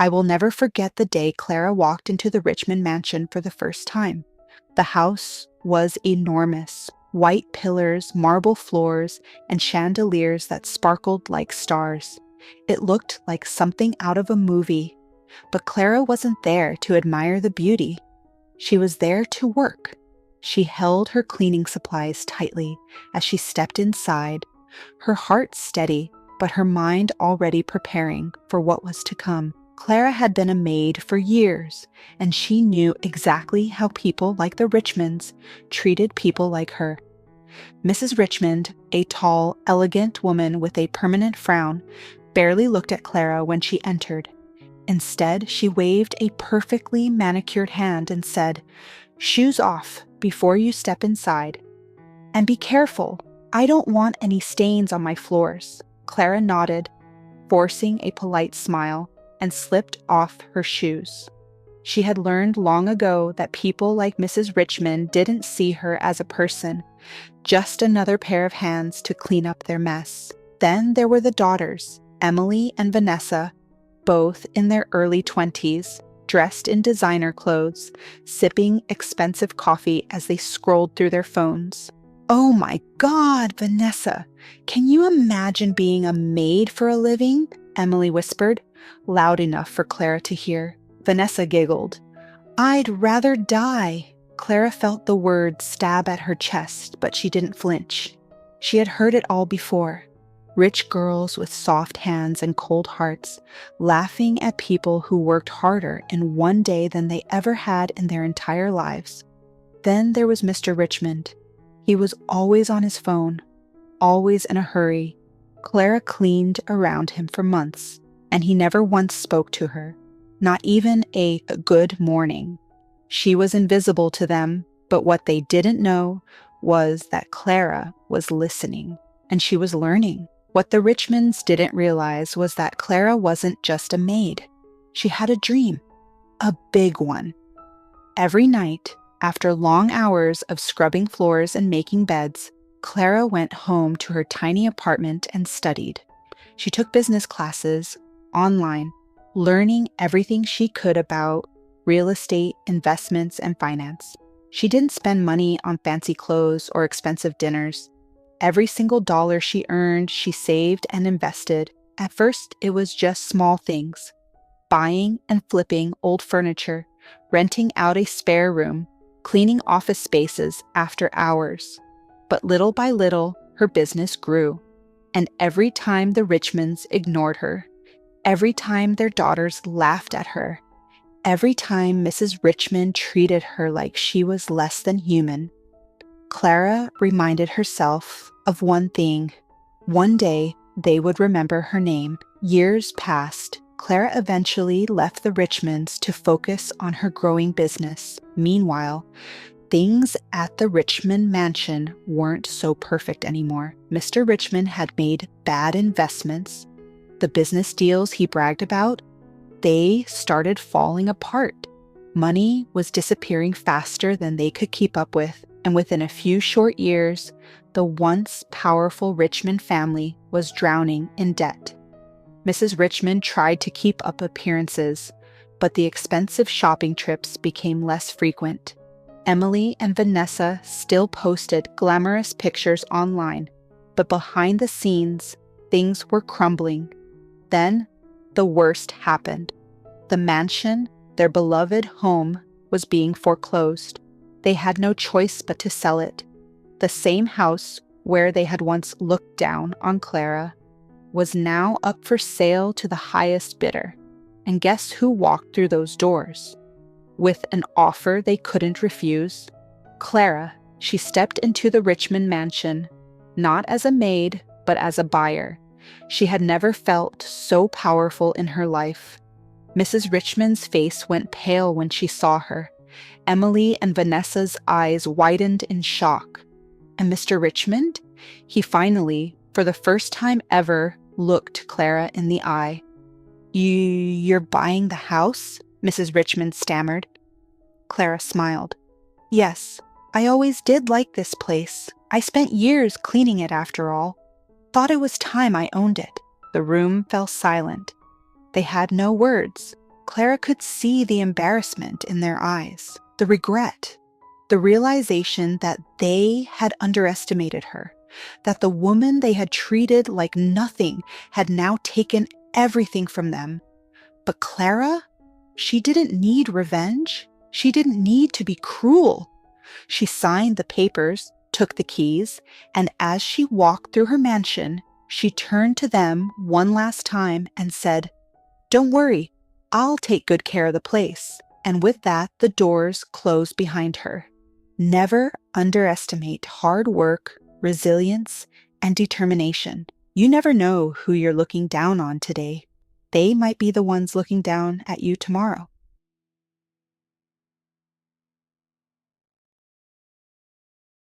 I will never forget the day Clara walked into the Richmond mansion for the first time. The house was enormous. White pillars, marble floors, and chandeliers that sparkled like stars. It looked like something out of a movie. But Clara wasn't there to admire the beauty. She was there to work. She held her cleaning supplies tightly as she stepped inside, her heart steady, but her mind already preparing for what was to come. Clara had been a maid for years, and she knew exactly how people like the Richmonds treated people like her. Mrs. Richmond, a tall, elegant woman with a permanent frown, barely looked at Clara when she entered. Instead, she waved a perfectly manicured hand and said, "Shoes off before you step inside. And be careful, I don't want any stains on my floors." Clara nodded, forcing a polite smile, and slipped off her shoes. She had learned long ago that people like Mrs. Richmond didn't see her as a person, just another pair of hands to clean up their mess. Then there were the daughters, Emily and Vanessa, both in their early 20s, dressed in designer clothes, sipping expensive coffee as they scrolled through their phones. "Oh my God, Vanessa, can you imagine being a maid for a living?" Emily whispered, loud enough for Clara to hear. Vanessa giggled. "I'd rather die." Clara felt the words stab at her chest, but she didn't flinch. She had heard it all before. Rich girls with soft hands and cold hearts, laughing at people who worked harder in one day than they ever had in their entire lives. Then there was Mr. Richmond. He was always on his phone, always in a hurry. Clara cleaned around him for months, and he never once spoke to her, not even a good morning. She was invisible to them, but what they didn't know was that Clara was listening, and she was learning. What the Richmonds didn't realize was that Clara wasn't just a maid. She had a dream, a big one. Every night, after long hours of scrubbing floors and making beds, Clara went home to her tiny apartment and studied. She took business classes online, learning everything she could about real estate, investments, and finance. She didn't spend money on fancy clothes or expensive dinners. Every single dollar she earned, she saved and invested. At first, it was just small things: buying and flipping old furniture, renting out a spare room, cleaning office spaces after hours. But little by little, her business grew. And every time the Richmonds ignored her, every time their daughters laughed at her, every time Mrs. Richmond treated her like she was less than human, Clara reminded herself of one thing: one day they would remember her name. Years passed. Clara eventually left the Richmonds to focus on her growing business. Meanwhile, things at the Richmond mansion weren't so perfect anymore. Mr. Richmond had made bad investments. The business deals he bragged about, they started falling apart. Money was disappearing faster than they could keep up with, and within a few short years, the once powerful Richmond family was drowning in debt. Mrs. Richmond tried to keep up appearances, but the expensive shopping trips became less frequent. Emily and Vanessa still posted glamorous pictures online, but behind the scenes, things were crumbling. Then, the worst happened. The mansion, their beloved home, was being foreclosed. They had no choice but to sell it. The same house where they had once looked down on Clara was now up for sale to the highest bidder. And guess who walked through those doors with an offer they couldn't refuse? Clara. She stepped into the Richmond mansion, not as a maid, but as a buyer. She had never felt so powerful in her life. Mrs. Richmond's face went pale when she saw her. Emily and Vanessa's eyes widened in shock. And Mr. Richmond? He finally, for the first time ever, looked Clara in the eye. You're buying the house?" Mrs. Richmond stammered. Clara smiled. "Yes, I always did like this place. I spent years cleaning it after all. Thought it was time I owned it." The room fell silent. They had no words. Clara could see the embarrassment in their eyes, the regret, the realization that they had underestimated her, that the woman they had treated like nothing had now taken everything from them. But Clara, she didn't need revenge. She didn't need to be cruel. She signed the papers, took the keys, and as she walked through her mansion, she turned to them one last time and said, "Don't worry, I'll take good care of the place." And with that, the doors closed behind her. Never underestimate hard work, resilience, and determination. You never know who you're looking down on today. They might be the ones looking down at you tomorrow.